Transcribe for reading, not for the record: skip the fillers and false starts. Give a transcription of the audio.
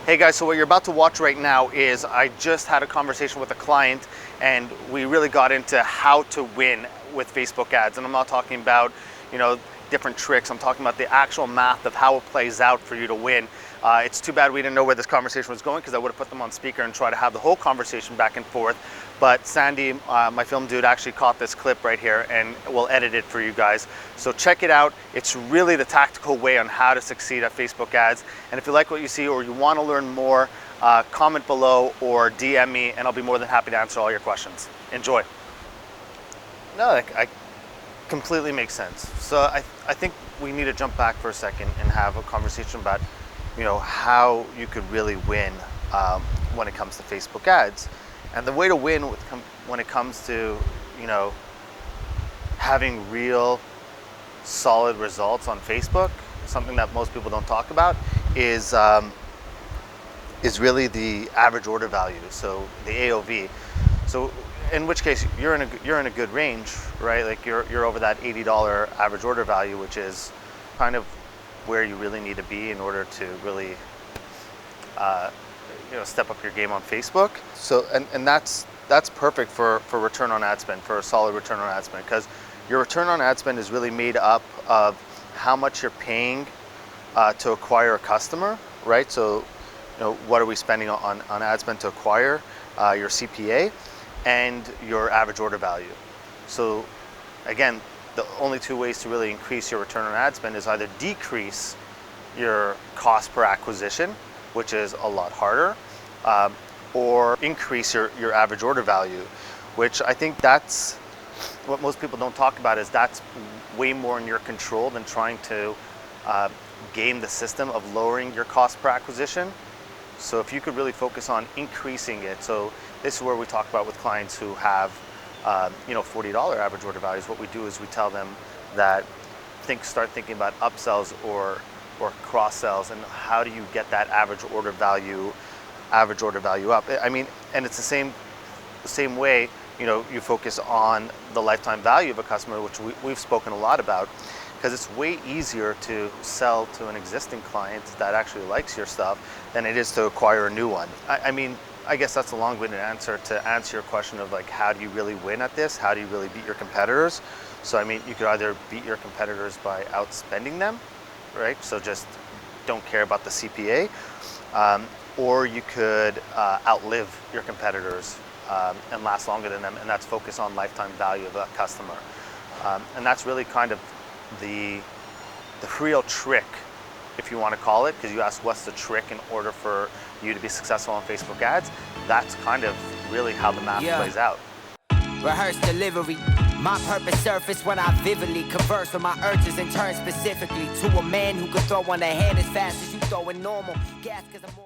Hey guys, so what you're about to watch right now is I just had a conversation with a client and we really got into how to win with Facebook ads. And I'm not talking about, different tricks. I'm talking about the actual math of how it plays out for you to win. It's too bad we didn't know where this conversation was going because I would have put them on speaker and try to have the whole conversation back and forth. But Sandy, my film dude, actually caught this clip right here and we'll edit it for you guys. So check it out. It's really the tactical way on how to succeed at Facebook ads. And if you like what you see or you want to learn more, comment below or DM me and I'll be more than happy to answer all your questions. Enjoy. No, I completely makes sense. So I think we need to jump back for a second and have a conversation about, how you could really win when it comes to Facebook ads. And the way to win when it comes to, having real solid results on Facebook, something that most people don't talk about, is really the average order value, so the AOV. So in which case you're in a good range, right? Like you're over that $80 average order value, which is kind of where you really need to be in order to really step up your game on Facebook. So and that's perfect for return on ad spend, for a solid return on ad spend, because your return on ad spend is really made up of how much you're paying to acquire a customer, right? So what are we spending on ad spend to acquire your CPA and your average order value. So again, the only two ways to really increase your return on ad spend is either decrease your cost per acquisition, which is a lot harder, or increase your average order value, which I think that's what most people don't talk about, is that's way more in your control than trying to game the system of lowering your cost per acquisition. So if you could really focus on increasing it, so this is where we talk about with clients who have $40 average order values. What we do is we tell them that start thinking about upsells or cross sells, and how do you get that average order value up. I mean, and it's the same way, you focus on the lifetime value of a customer, which we've spoken a lot about, because it's way easier to sell to an existing client that actually likes your stuff than it is to acquire a new one. I mean, I guess that's a long-winded answer to answer your question of like, how do you really win at this? How do you really beat your competitors? So I mean, you could either beat your competitors by outspending them, right? So just don't care about the CPA, or you could outlive your competitors and last longer than them, and that's focus on lifetime value of that customer. And that's really kind of the real trick, if you want to call it, because you asked what's the trick in order for you to be successful on Facebook ads. That's kind of really how the math plays out. Rehearse delivery. My purpose surface when I vividly converse with my urges and turn specifically to a man who could throw on the hand as fast as you throw in normal gas, 'cause I'm more